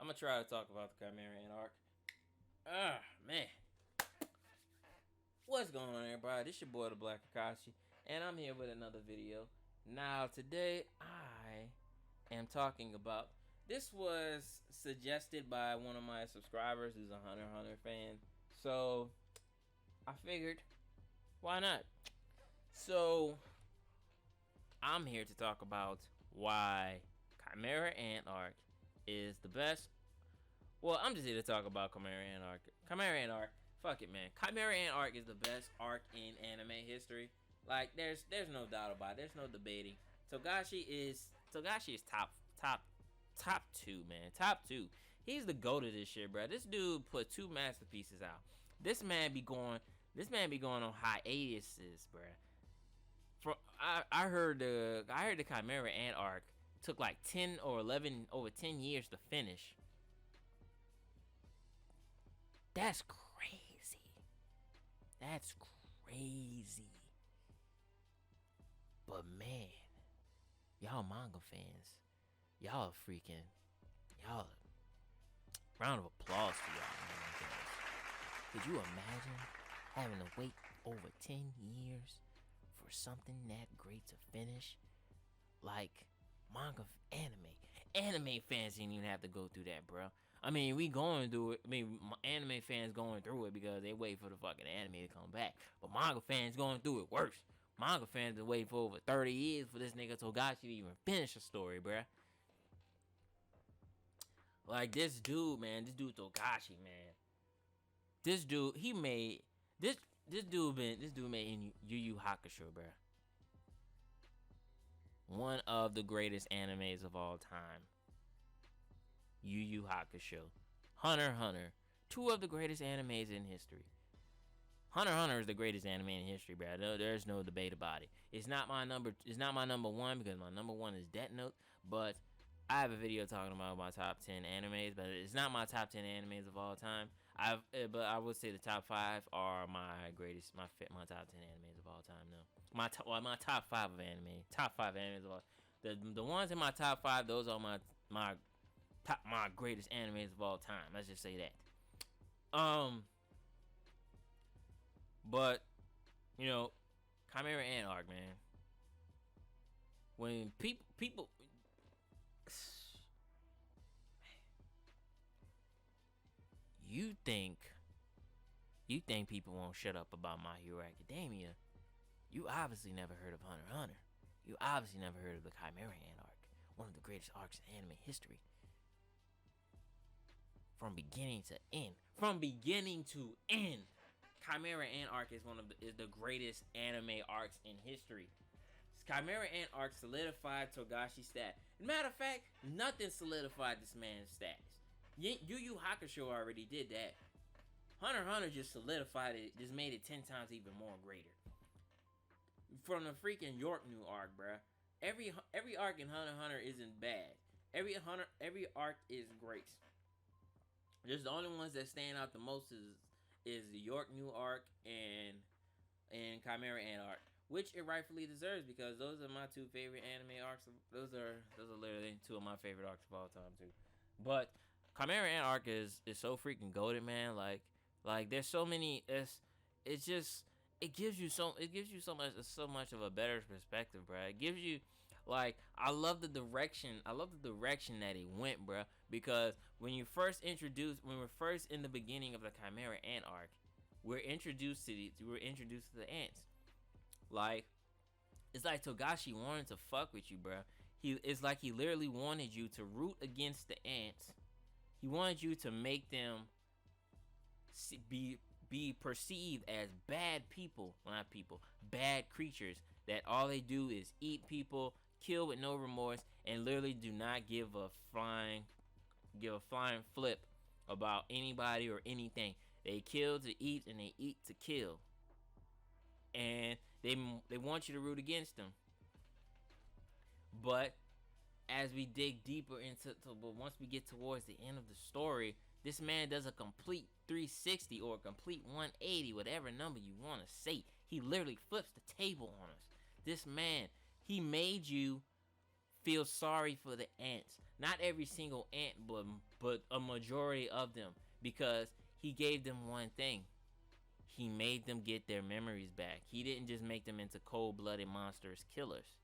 I'm gonna try to talk about the Chimera Ant Arc. Man. What's going on, everybody? This your boy, the Black Togashi, and I'm here with another video. Now, today, I am talking about... This was suggested by one of my subscribers who's a Hunter x Hunter fan. So, I figured, why not? So, I'm here to talk about why Chimera Ant Arc is the best. Well, I'm just here to talk about Chimera Ant Arc. Chimera Ant Arc, fuck it, man. Chimera Ant Arc is the best arc in anime history. Like, there's no doubt about it. There's no debating. Togashi is top two, man. Top two. He's the GOAT of this shit, bro. This dude put 2 masterpieces out. This man be going on hiatuses, bro. I heard the Chimera Ant Arc took like 10 or 11 over 10 years to finish. That's crazy. That's crazy. But man, y'all manga fans, y'all round of applause for y'all, man. Could you imagine having to wait over 10 years for something that great to finish? Like manga, anime fans didn't even have to go through that, bro. I mean, we going through it. I mean, anime fans going through it because they wait for the fucking anime to come back. But manga fans going through it worse. Manga fans been waiting for over 30 years for this nigga Togashi to even finish a story, bruh. Like, this dude, man. This dude Togashi, man. This dude, he made... This dude made Yu Yu Hakusho, bruh. One of the greatest animes of all time. Yu Yu Hakusho, Hunter x Hunter, 2 of the greatest animes in history. Hunter x Hunter is the greatest anime in history, bro. There's no debate about it. It's not my number 1 because my number 1 is Death Note, but I have a video talking about my top 10 animes, but it's not my top 10 animes of all time. But I would say the top 5 are my top 10 animes of all time. No, my top 5 of anime, top 5 animes of all. The ones in my top 5, those are my greatest animes of all time. Let's just say that. But you know, Chimera Ant Arc, man. When people, you think people won't shut up about My Hero Academia? You obviously never heard of Hunter x Hunter. You obviously never heard of the Chimera Ant Arc, one of the greatest arcs in anime history. From beginning to end, Chimera Ant Arc is the greatest anime arcs in history. Chimera Ant Arc solidified Togashi's status. Matter of fact, nothing solidified this man's status. Yu Yu Hakusho already did that. Hunter x Hunter just solidified it, just made it 10 times even more greater. From the freaking York New arc, bruh. Every arc in Hunter x Hunter isn't bad. Every arc is great. Just the only ones that stand out the most is the York New arc and Chimera Ant Arc, which it rightfully deserves because those are my 2 favorite anime arcs. Those are literally 2 of my favorite arcs of all time too. But Chimera Ant Arc is so freaking goated, man. Like there's so many. It gives you so much of a better perspective, bro. It gives you, like, I love the direction that it went, bro. Because when we're first in the beginning of the Chimera Ant Arc, we're introduced to the ants. Like, it's like Togashi wanted to fuck with you, bro. It's like he literally wanted you to root against the ants. He wanted you to make them be perceived as bad people. Well, not people, bad creatures that all they do is eat people, kill with no remorse, and literally do not give a flying flip about anybody or anything. They kill to eat and they eat to kill, and they want you to root against them. But as we dig deeper but once we get towards the end of the story, this man does a complete 360 or a complete 180, whatever number you want to say. He literally flips the table on us. This man, he made you feel sorry for the ants. Not every single ant, but a majority of them, because he gave them one thing. He made them get their memories back. He didn't just make them into cold-blooded monstrous killers.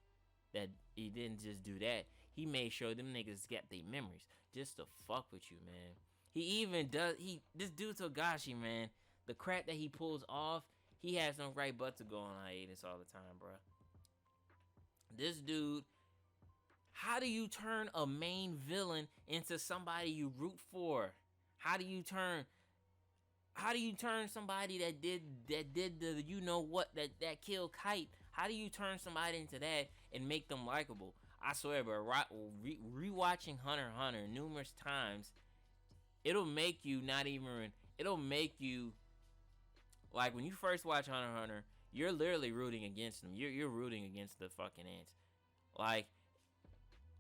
That he didn't just do that. He made sure them niggas got their memories just to fuck with you, man. He even does. This dude Togashi, man, the crap that he pulls off, he has no right but to go on hiatus all the time, bro. This dude, how do you turn a main villain into somebody you root for? How do you turn somebody that did the you know what that killed Kite? How do you turn somebody into that and make them likable? I swear, bro, rewatching Hunter x Hunter numerous times, it'll make you like when you first watch Hunter x Hunter, you're literally rooting against them. You're rooting against the fucking ants. Like,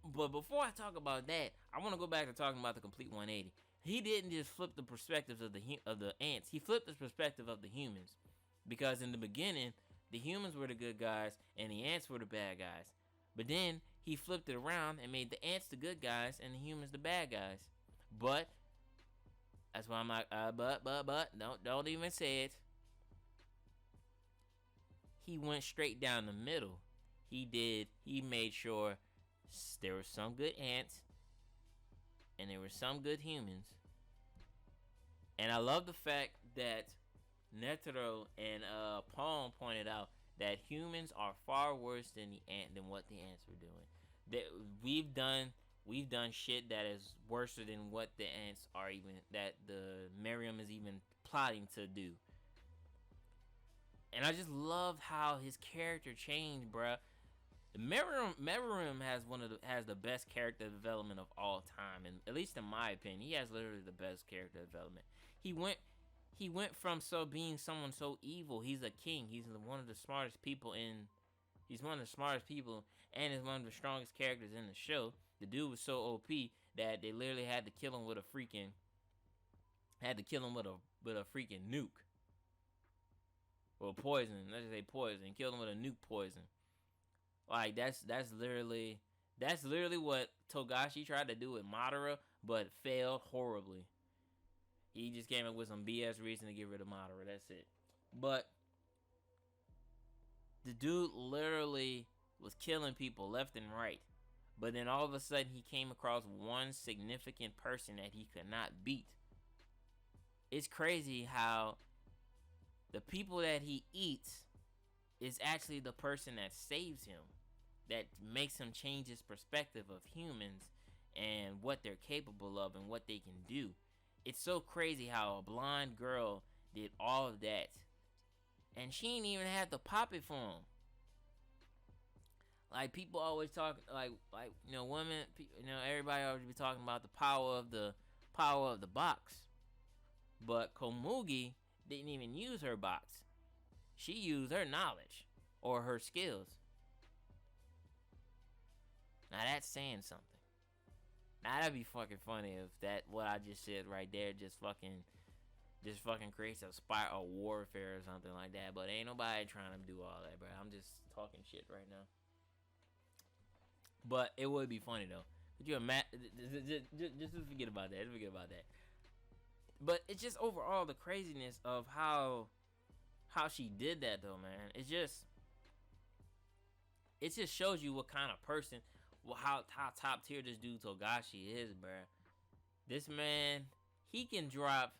but before I talk about that, I want to go back to talking about the complete 180. He didn't just flip the perspectives of the ants. He flipped the perspective of the humans, because in the beginning, the humans were the good guys and the ants were the bad guys. But then he flipped it around and made the ants the good guys and the humans the bad guys. But that's why I'm like, but don't even say it. He went straight down the middle. He made sure there were some good ants and there were some good humans. And I love the fact that Nethro and Palm pointed out that humans are far worse than what the ants were doing. That we've done shit that is worse than what the ants are, even that the Merum is even plotting to do. And I just love how his character changed, bruh. Merum has the best character development of all time, and at least in my opinion, he has literally the best character development. He went from being someone so evil. He's a king. He's one of the smartest people He's one of the smartest people, and is one of the strongest characters in the show. The dude was so OP that they literally had to kill him with a freaking nuke. Or poison. Let's just say poison. Killed him with a nuke poison. Like that's literally what Togashi tried to do with Madara, but failed horribly. He just came up with some BS reason to get rid of Madara. That's it. But the dude literally was killing people left and right. But then all of a sudden he came across one significant person that he could not beat. It's crazy how the people that he eats is actually the person that saves him. That makes him change his perspective of humans and what they're capable of and what they can do. It's so crazy how a blonde girl did all of that, and she didn't even have to pop it for him. Like, people always talk, like women, everybody always be talking about the power of the box. But Komugi didn't even use her box. She used her knowledge or her skills. Now that's saying something. Now that'd be fucking funny if that what I just said right there just fucking creates a spiral of warfare or something like that. But ain't nobody trying to do all that, bro. I'm just talking shit right now. But it would be funny though. Could you imagine? Just forget about that. Forget about that. But it's just overall the craziness of how she did that though, man. It just shows you what kind of person, how top tier this dude Togashi is, bruh. This man, he can drop.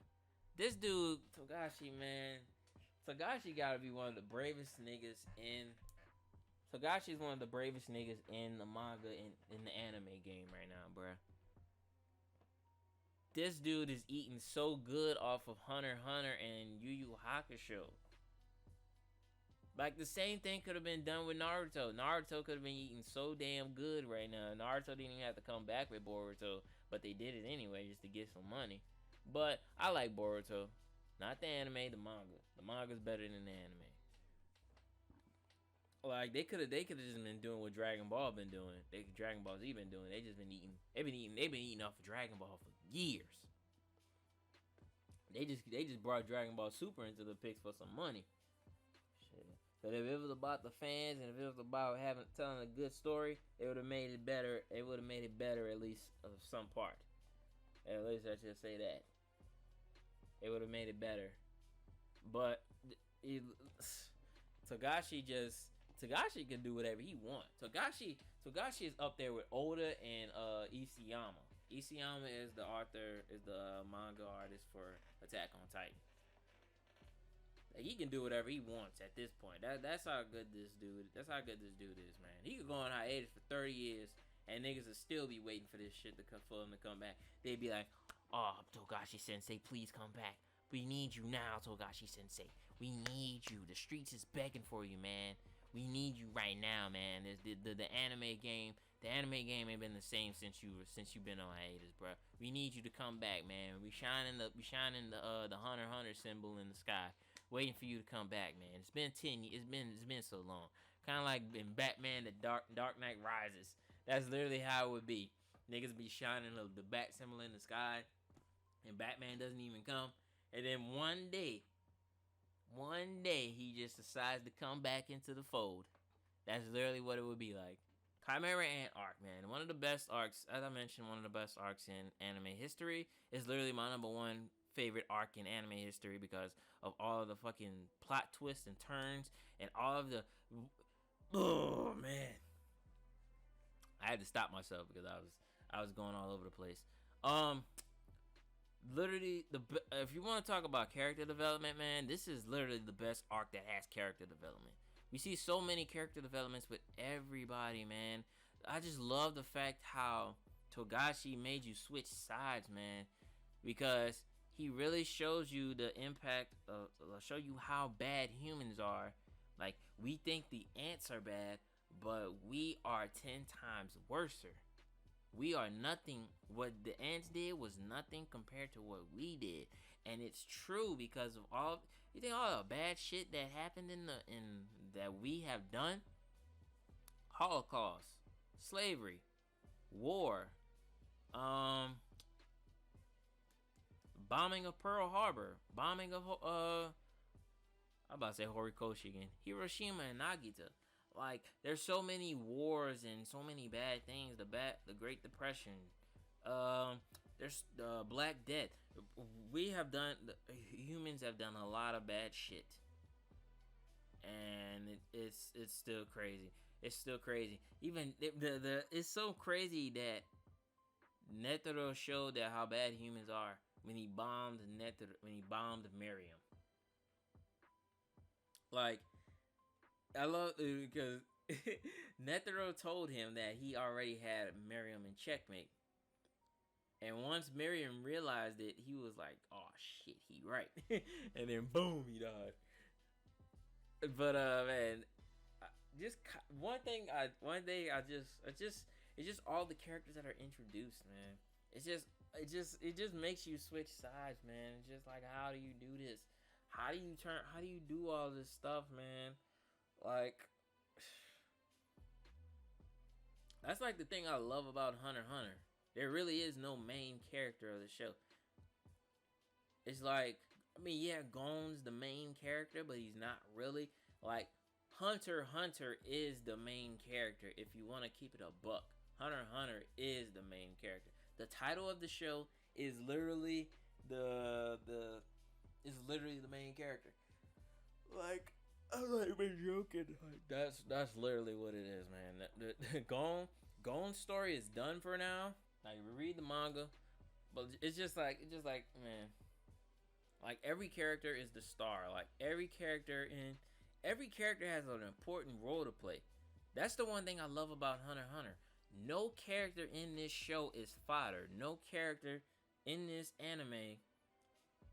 This dude Togashi, man. Togashi gotta be one of the bravest niggas in. Togashi is one of the bravest niggas in the manga in the anime game right now, bruh. This dude is eating so good off of Hunter x Hunter and Yu Yu Hakusho. Like, the same thing could have been done with Naruto. Naruto could have been eating so damn good right now. Naruto didn't even have to come back with Boruto, but they did it anyway just to get some money. But I like Boruto. Not the anime, the manga. The manga's better than the anime. Like, they could have just been doing what Dragon Ball been doing. Dragon Ball Z been doing. They've been eating off of Dragon Ball for years. They just brought Dragon Ball Super into the picks for some money. Shit. But if it was about the fans and if it was about telling a good story, it would have made it better. It would have made it better, at least of some part. At least I should say that. It would have made it better. But Togashi can do whatever he wants. Togashi is up there with Oda and Isayama. Isayama is the author, is the manga artist for Attack on Titan. Like, he can do whatever he wants at this point. That's how good this dude. That's how good this dude is, man. He could go on hiatus for 30 years, and niggas will still be waiting for this shit for him to come back. They'd be like, "Oh, Togashi Sensei, please come back. We need you now, Togashi Sensei. We need you. The streets is begging for you, man. We need you right now, man. The anime game. The anime game ain't been the same since you've been on hiatus, bro. We need you to come back, man. We shining the Hunter x Hunter symbol in the sky, waiting for you to come back, man. It's been 10 years. It's been so long. Kind of like in Batman, the Dark Knight Rises. That's literally how it would be. Niggas be shining the bat symbol in the sky, and Batman doesn't even come. And then one day, he just decides to come back into the fold. That's literally what it would be like. Chimera Ant Arc, man. One of the best arcs, as I mentioned, one of the best arcs in anime history. Is literally my number one favorite arc in anime history because of all of the fucking plot twists and turns and all of the... Oh, man. I had to stop myself because I was going all over the place. Literally, if you want to talk about character development, man, this is literally the best arc that has character development. We see so many character developments with everybody, man. I just love the fact how Togashi made you switch sides, man, because he really shows you the impact of, show you how bad humans are. Like, we think the ants are bad, but we are 10 times worser. We are nothing. What the ants did was nothing compared to what we did, and it's true because of all. You think all the bad shit that happened in that we have done? Holocaust, slavery, war, bombing of Pearl Harbor, bombing of I'm about to say Horikoshi again, Hiroshima and Nagita. Like, there's so many wars and so many bad things. The Great Depression. There's the Black Death. Humans have done a lot of bad shit, and it's still crazy. It's still crazy. Even it's so crazy that Nethro showed that how bad humans are when he bombed Merum. Like, I love it because Nethro told him that he already had Merum in checkmate. And once Merum realized it, he was like, "Oh shit, he right." And then boom, he died. But man, just it's just all the characters that are introduced, man. It just makes you switch sides, man. It's just like, how do you do this? How do you do all this stuff, man? Like, that's like the thing I love about Hunter x Hunter. There really is no main character of the show. It's like, I mean, yeah, Gon's the main character, but he's not really. Like, Hunter x Hunter is the main character. If you want to keep it a buck, Hunter x Hunter is the main character. The title of the show is literally the main character. Like, I'm not even joking. Like, that's literally what it is, man. The Gon's story is done for now. Like, we read the manga, but it's just like, man. Like, every character is the star. Like, every character has an important role to play. That's the one thing I love about Hunter x Hunter. No character in this show is fodder. No character in this anime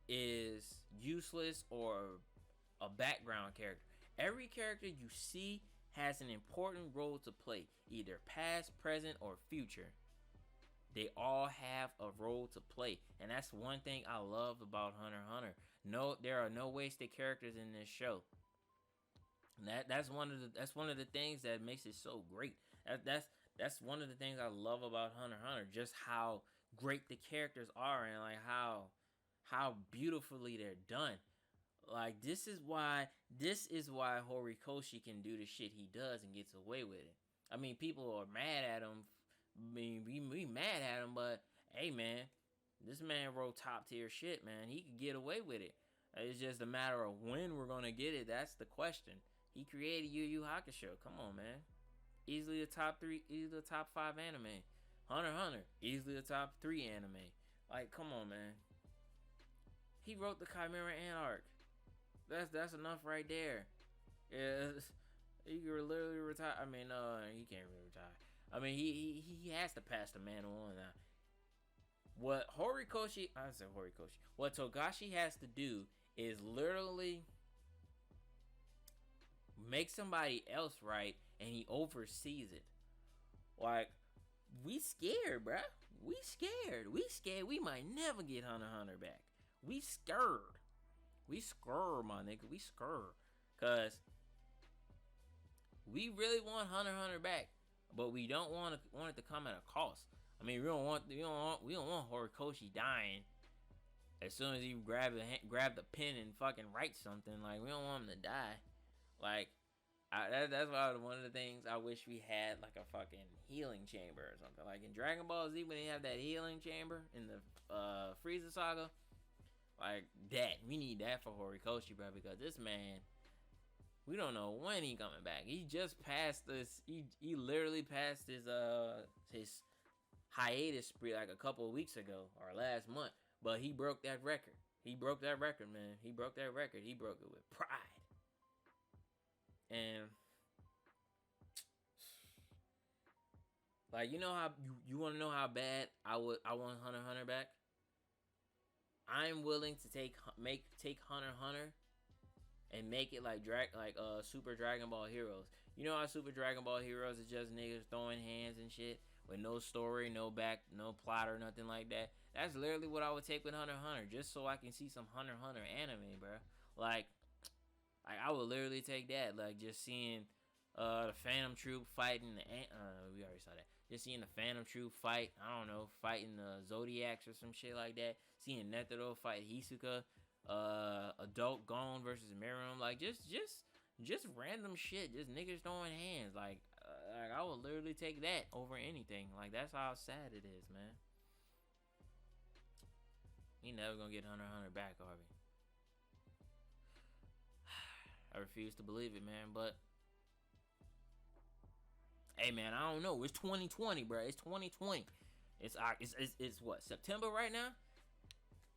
is useless or a background character. Every character you see has an important role to play, either past, present, or future. They all have a role to play, and that's one thing I love about Hunter x Hunter. No, there are no wasted characters in this show. And that's one of the things that makes it so great. That's one of the things I love about Hunter x Hunter. Just how great the characters are, and like how beautifully they're done. Like this is why Horikoshi can do the shit he does and gets away with it. I mean, people are mad at him. I mean, we mad at him, but hey, man, this man wrote top tier shit, man. He could get away with it. It's just a matter of when we're gonna get it. That's the question. He created Yu Yu Hakusho. Come on, man. Easily the top three, easily the top 5 anime. Hunter x Hunter, easily the top 3 anime. Like, come on, man. He wrote the Chimera Ant Arc. That's enough right there. Yeah, he could literally retire. I mean, he can't really retire. I mean, he has to pass the mantle on now. What What Togashi has to do is literally make somebody else right, and he oversees it. Like, we scared, bruh. We scared. We scared. We might never get Hunter x Hunter back. We scared. We scared, my nigga. We scared. Cause we really want Hunter x Hunter back, but we don't want it to come at a cost. I mean, we don't want Horikoshi dying as soon as he grab the pen and fucking write something. Like, we don't want him to die. Like, that's why one of the things I wish we had, like a fucking healing chamber or something. Like in Dragon Ball Z, when they have that healing chamber in the Frieza saga, like that, we need that for Horikoshi, bro. Because this man, we don't know when he coming back. He just passed this. He literally passed his hiatus spree like a couple of weeks ago or last month. But he broke that record. He broke that record, man. He broke that record. He broke it with pride. And like, you know how you want to know how bad I want Hunter x Hunter back? I'm willing to take Hunter x Hunter and make it like Super Dragon Ball Heroes. You know how Super Dragon Ball Heroes is just niggas throwing hands and shit with no story, no plot or nothing like that. That's literally what I would take with Hunter x Hunter, just so I can see some Hunter x Hunter anime, bro. Like I would literally take that, like just seeing the Phantom Troop fighting we already saw that. Just seeing the Phantom Troop fight, I don't know, fighting the Zodiacs or some shit like that. Seeing Nethro fight Hisoka, Adult Gon versus Merum, like just random shit, just niggas throwing hands. Like I would literally take that over anything. Like, that's how sad it is, man. We never gonna get Hunter x Hunter back, are we? I refuse to believe it, man. But hey, man, I don't know. It's 2020, bro. It's 2020. It's what, September right now?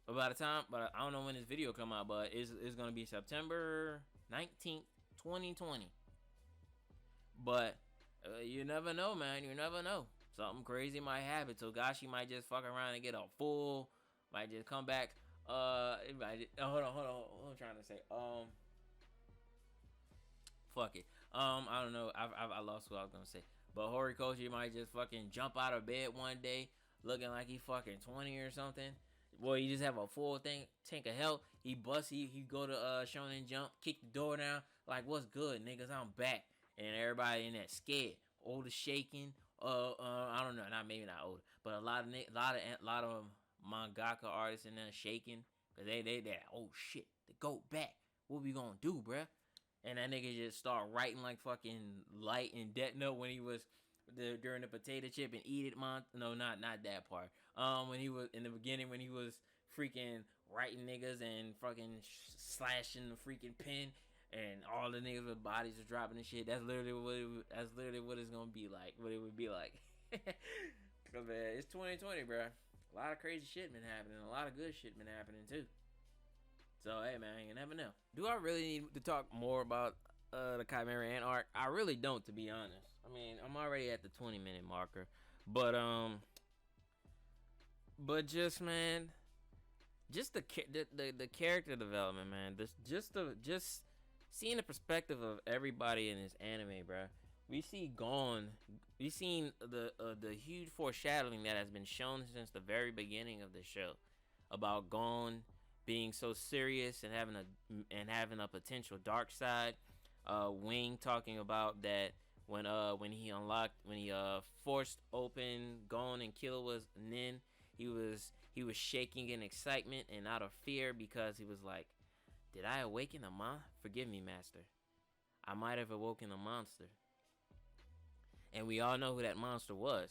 But by the time, but I don't know when this video come out, but it's gonna be September 19th, 2020. But you never know, man. You never know. Something crazy might happen. Togashi might just fuck around and get a full. Might just come back. It might, hold on. What I'm trying to say. Fuck it. I don't know. I lost what I was gonna say. But Horikoshi might just fucking jump out of bed one day, looking like he fucking 20 or something. Boy, he just have a full tank of health. He go to Shonen Jump, kick the door down, like, what's good, niggas? I'm back. And everybody in there scared. Older shaking. I don't know. Maybe not older, but a lot of mangaka artists in there shaking, cause they oh shit, the goat back. What we gonna do, bruh? And that nigga just start writing like fucking Light and Death Note when he was during the potato chip and eat it month. No, not that part. When he was in the beginning, when he was freaking writing niggas and fucking slashing the freaking pen, and all the niggas with bodies are dropping and shit. That's literally what it's gonna be like. What it would be like. Cause man, it's 2020, bro. A lot of crazy shit been happening. A lot of good shit been happening too. So, hey, man, you never know. Do I really need to talk more about the Chimera Ant Arc? I really don't, to be honest. I mean, I'm already at the 20-minute marker. But just, man, just the character development, man. Just seeing the perspective of everybody in this anime, bro. We see Gon. We've seen the huge foreshadowing that has been shown since the very beginning of the show about Gon being so serious and having a potential dark side. Wing talking about that when he forced open Gon and Killua's Nin, he was shaking in excitement and out of fear because he was like, Did I awaken a Forgive me, master. I might have awoken a monster. And we all know who that monster was.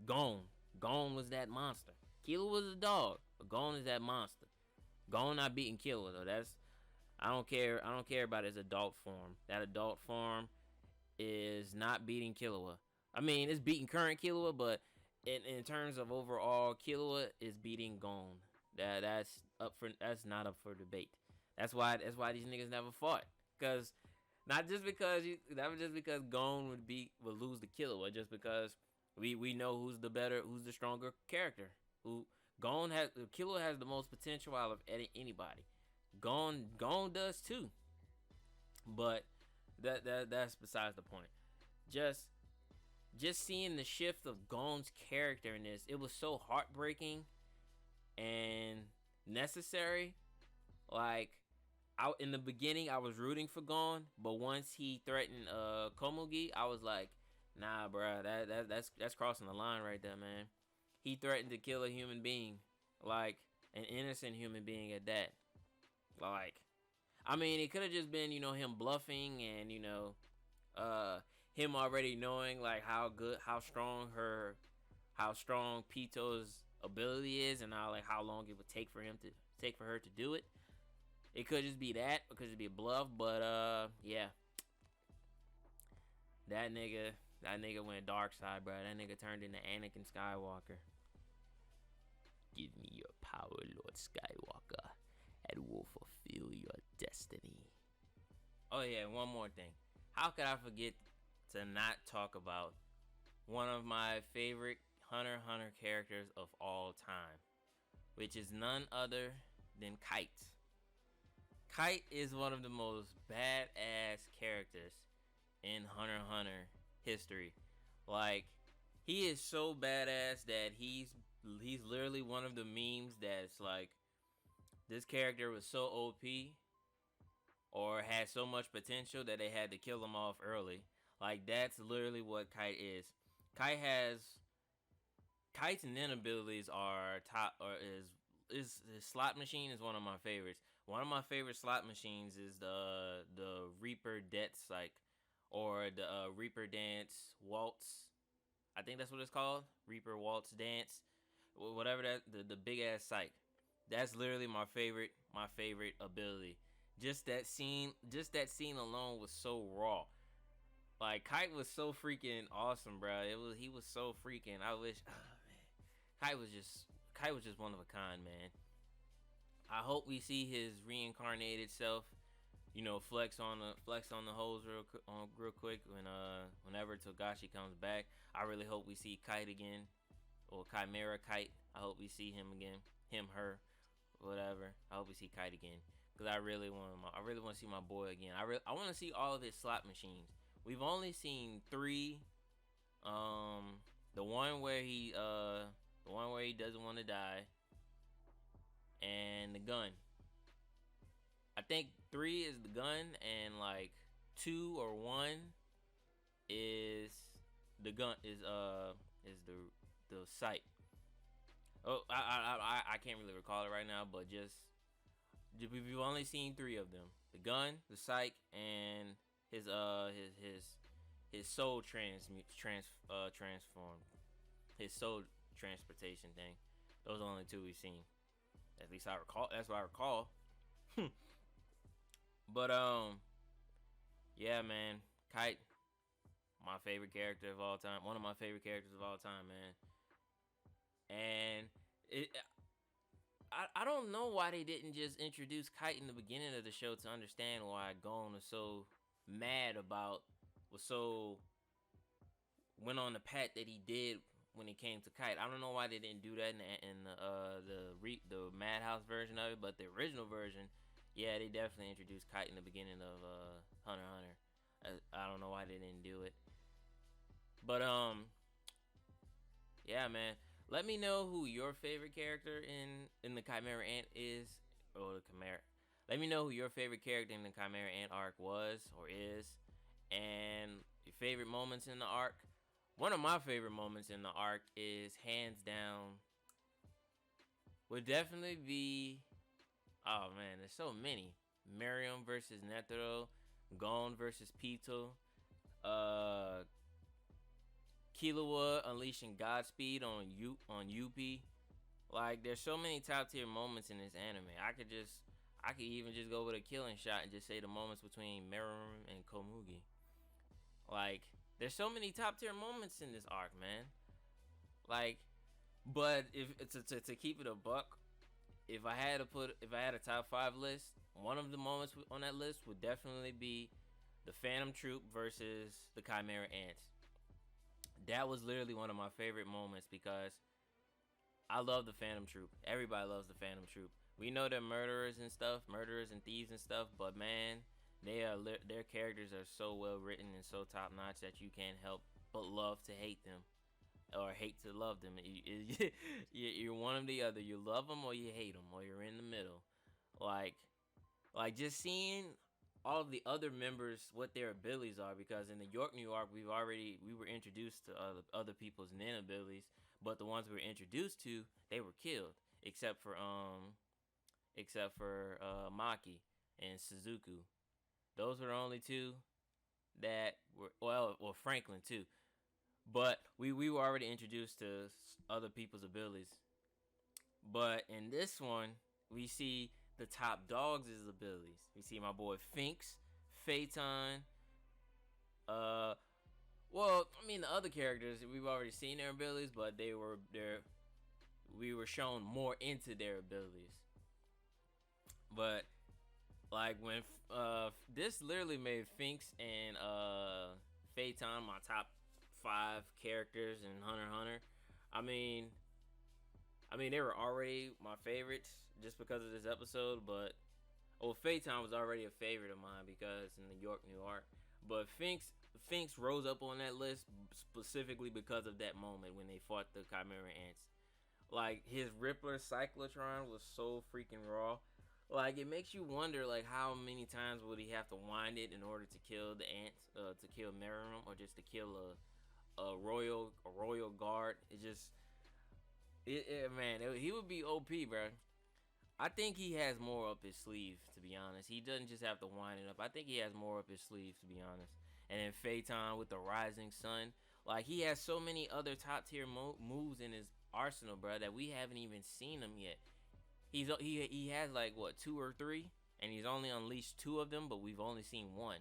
Gon. Gon was that monster. Killua was a dog, but Gon is that monster. Gon not beating Killua though. I don't care. I don't care about his adult form. That adult form is not beating Killua. I mean, it's beating current Killua, but in terms of overall, Killua is beating Gon. That's not up for debate. That's why these niggas never fought. Cause not just because Gon would lose to Killua, just because we know who's the stronger character. Killua has the most potential out of anybody. Gon does too. But that's besides the point. Just seeing the shift of Gon's character in this, it was so heartbreaking and necessary. Like, in the beginning, I was rooting for Gon, but once he threatened Komugi, I was like, nah, bruh, that's crossing the line right there, man. He threatened to kill a human being, like an innocent human being at that. Like, I mean, it could have just been, him bluffing and, him already knowing like how strong Pito's ability is, and how long it would take for her to do it. It could just be that, it could just be a bluff, but yeah. That nigga went dark side, bro. That nigga turned into Anakin Skywalker. Give me your power, Lord Skywalker, and we'll fulfill your destiny. Oh yeah, one more thing. How could I forget to not talk about one of my favorite Hunter x Hunter characters of all time, which is none other than Kite. Kite is one of the most badass characters in Hunter x Hunter history. Like, he is so badass that he's literally one of the memes that's like, this character was so OP or had so much potential that they had to kill him off early. Like, that's literally what Kite is. Kite's nin abilities are top, or is his slot machine is one of my favorites. One of my favorite slot machines is the Reaper Death Psych, or the Reaper Dance Waltz. I think that's what it's called. Reaper Waltz Dance, whatever that the big ass psych. That's literally my favorite ability. Just that scene alone was so raw. Like, Kite was so freaking awesome, bro. He was so freaking. I wish, man. Kite was just one of a kind, man. I hope we see his reincarnated self, flex on the hoes real quick whenever Togashi comes back. I really hope we see Kite again, or Chimera Kite. I hope we see him again, him, her, whatever. I hope we see Kite again, because I really want to see my boy again. I want to see all of his slot machines. We've only seen 3. The one where he doesn't want to die, and the gun. I think 3 is the gun, and like 2 or 1 is the gun, is the sight. Oh, I can't really recall it right now, but we've only seen 3 of them: the gun, the psych, and his soul transform, his soul transportation thing. Those are the only 2 we've seen. At least I recall. That's what I recall. But yeah, man, Kite, my favorite character of all time. One of my favorite characters of all time, man. And I don't know why they didn't just introduce Kite in the beginning of the show to understand why Gon was so mad went on the path that he did when it came to Kite. I don't know why they didn't do that in the Madhouse version of it, but the original version, yeah, they definitely introduced Kite in the beginning of Hunter x Hunter. I don't know why they didn't do it, but yeah, man. Let me know who your favorite character in the Chimera Ant is, or the Chimera. Let me know who your favorite character in the Chimera Ant arc was or is, and your favorite moments in the arc. One of my favorite moments in the arc is, hands down, would definitely be, oh man, there's so many. Merum versus Nethro, Gon versus Pito, uh, Killua unleashing Godspeed on Yuppie. Like, there's so many top tier moments in this anime. I could even just go with a killing shot and just say the moments between Merum and Komugi. Like, there's so many top tier moments in this arc, man. Like, but if to keep it a buck, if I had a top 5 list, one of the moments on that list would definitely be the Phantom Troop versus the Chimera Ants. That was literally one of my favorite moments because I love the Phantom Troop. Everybody loves the Phantom Troop. We know they're murderers and stuff, murderers and thieves and stuff, but man, their characters are so well written and so top notch that you can't help but love to hate them, or hate to love them. You're one or the other. You love them or you hate them, or you're in the middle. Like just seeing all of the other members what their abilities are, because in the York, New York, we were introduced to other people's nin abilities, but the ones we were introduced to, they were killed, except for Maki and Suzuku. Those were the only two that were, well Franklin too, but we were already introduced to other people's abilities. But in this one, we see the top dogs' abilities. We see my boy Finks, Phaeton. Well, I mean the other characters we've already seen their abilities, but we were shown more into their abilities. But like when this literally made Finks and Phaeton my top 5 characters in Hunter x Hunter. I mean they were already my favorites just because of this episode, but Phaeton was already a favorite of mine because in the York, New York. But Finks rose up on that list specifically because of that moment when they fought the Chimera Ants. Like, his Rippler Cyclotron was so freaking raw. Like, it makes you wonder, like, how many times would he have to wind it in order to kill the ants, to kill Merum, or just to kill a royal guard. It just, he would be OP, bro. I think he has more up his sleeve, to be honest. He doesn't just have to wind it up. I think he has more up his sleeve, to be honest. And then Phaeton with the Rising Sun. Like, he has so many other top tier moves in his arsenal, bro, that we haven't even seen him yet. He has like what, 2 or 3, and he's only unleashed 2 of them, but we've only seen 1.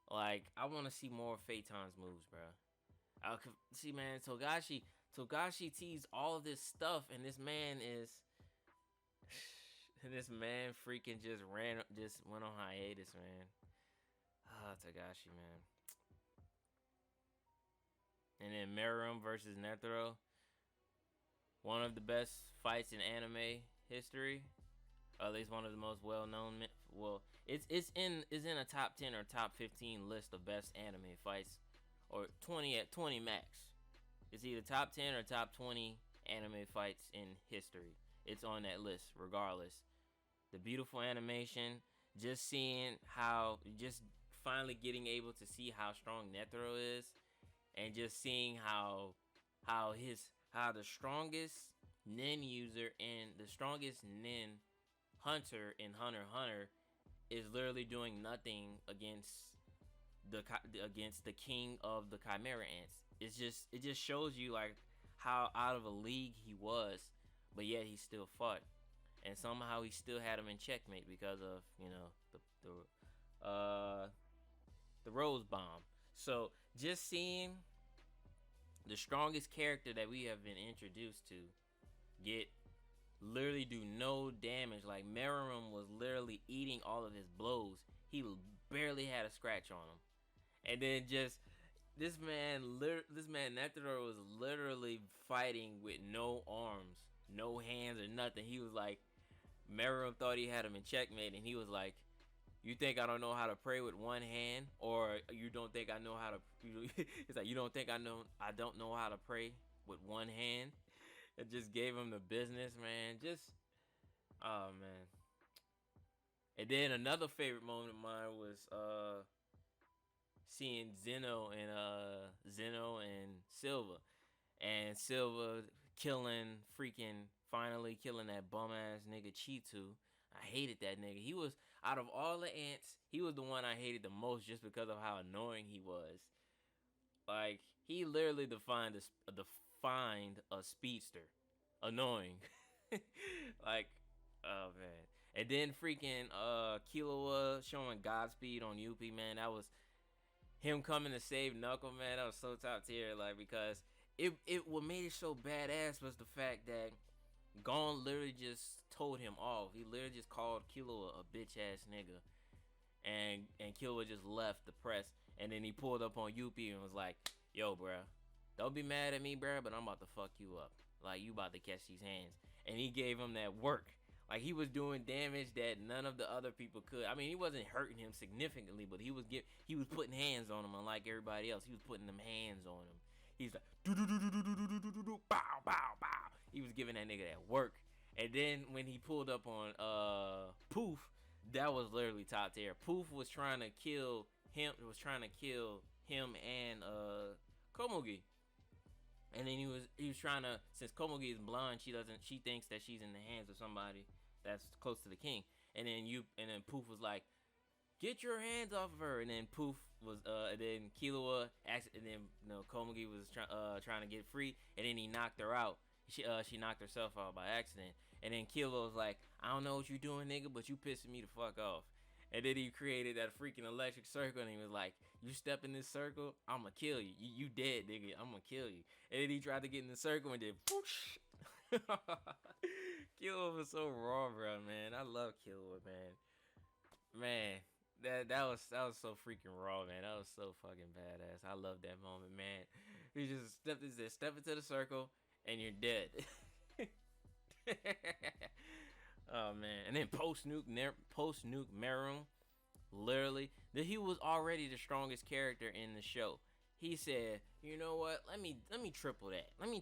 Like, I want to see more of Phaeton's moves, bro. See, man, Togashi teased all of this stuff, and this man freaking just went on hiatus, man. Togashi, man. And then Merum versus Nethro, one of the best fights in anime history, or at least one of the most well-known. Well, it's in a top 10 or top 15 list of best anime fights, or 20 at 20 max. It's either top 10 or top 20 anime fights in history. It's on that list regardless. The beautiful animation, just finally getting able to see how strong Nethro is, and just seeing how the strongest nin user and the strongest nin hunter in Hunter x Hunter is literally doing nothing against the king of the Chimera Ants. It just shows you like how out of a league he was, but yet he still fought, and somehow he still had him in checkmate because of the Rose Bomb. So just seeing the strongest character that we have been introduced to literally do no damage. Like, Merum was literally eating all of his blows. He barely had a scratch on him. And then just this man Nethro was literally fighting with no arms, no hands or nothing. He was like, Merum thought he had him in checkmate, and he was like, "You think I don't know how to pray with one hand, or you don't think I know how to?" It's like, "You don't think I don't know how to pray with one hand?" It just gave him the business, man. Oh man. And then another favorite moment of mine was seeing Zeno and Silva, and Silva finally killing that bum ass nigga Chitu. I hated that nigga. He was, out of all the ants, he was the one I hated the most just because of how annoying he was. Like, he literally defined a speedster. Annoying. Like, oh man. And then freaking Killua showing Godspeed on Yuppie, man. That was him coming to save Knuckle, man. That was so top tier, like, because it what made it so badass was the fact that Gon literally just told him off. He literally just called Killua a bitch ass nigga. And Killua just left the press. And then he pulled up on Yuppie and was like, yo, bruh, don't be mad at me, bruh, but I'm about to fuck you up. Like, you about to catch these hands. And he gave him that work. Like, he was doing damage that none of the other people could. I mean, he wasn't hurting him significantly, but he was putting hands on him, unlike everybody else. He was putting them hands on him. He's like, do do do do do do do do do, bow bow bow. He was giving that nigga that work. And then when he pulled up on Poof, that was literally top tier. Poof was trying to kill him. And Komugi. And then he was trying to, since Komugi is blind, she thinks that she's in the hands of somebody that's close to the king. And then Poof was like, get your hands off of her. And then Poof was and then Killua and then Komugi was trying to get free, and then he knocked her out. She knocked herself out by accident. And then Killua was like, I don't know what you doing, nigga, but you pissing me the fuck off. And then he created that freaking electric circle, and he was like, you step in this circle, I'ma kill you. You dead, nigga. I'ma kill you. And then he tried to get in the circle and then whoosh. Killua was so raw, bro, man. I love Killua, man. Man, that was so freaking raw, man. That was so fucking badass. I love that moment, man. He just step into the circle and you're dead. Oh man. And then post nuke Merum, literally, that he was already the strongest character in the show. He said, you know what, let me triple that. Let me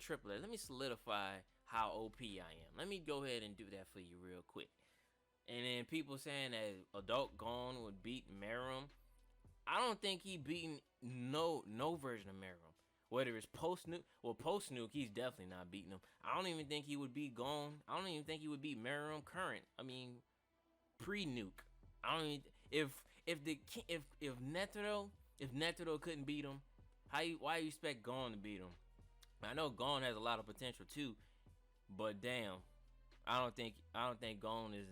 solidify how OP I am. Let me go ahead and do that for you real quick. And then people saying that Adult Gon would beat Merum. I don't think he beaten no version of Merum. Whether it's post nuke, he's definitely not beating him. I don't even think he would beat Gon. I don't even think he would beat Merum current. I mean, pre-nuke. I don't even if Nethro couldn't beat him, why you expect Gon to beat him? I know Gon has a lot of potential too, but damn, I don't think Gon is.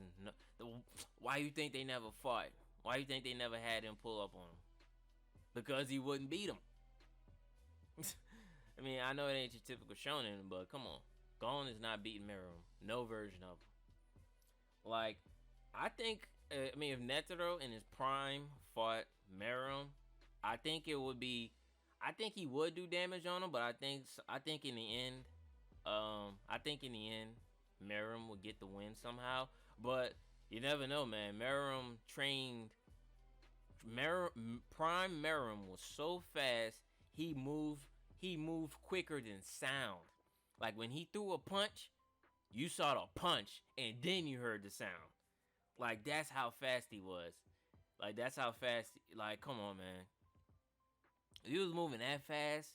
Why you think they never fought? Why you think they never had him pull up on him? Because he wouldn't beat him. I mean, I know it ain't your typical shonen, but come on. Gon is not beating Merum. No version of him. Like, I think, if Nethro in his prime fought Merum, I think he would do damage on him, but I think in the end, Merum would get the win somehow. But you never know, man. Prime Merum was so fast, he moved quicker than sound. Like when he threw a punch, you saw the punch and then you heard the sound. Like that's how fast he was. Like come on, man. If he was moving that fast,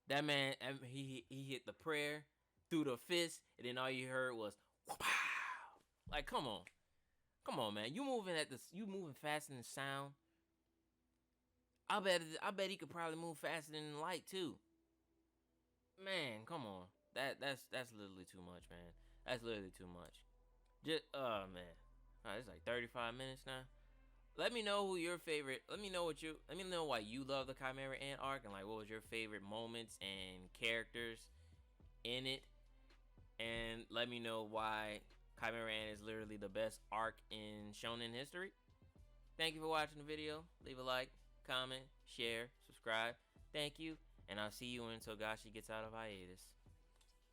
that man, he hit the prayer, threw the fist, and then all you heard was wow. Like come on, man. You moving faster than sound. I bet he could probably move faster than light too. Man, come on. That's literally too much, man. That's literally too much. Man. It's like 35 minutes now. Let me know who your favorite. Let me know why you love the Chimera Ant arc, and like what was your favorite moments and characters in it. And let me know why Chimera Ant is literally the best arc in Shonen history. Thank you for watching the video. Leave a like, comment, share, subscribe. Thank you, and I'll see you when Togashi gets out of hiatus.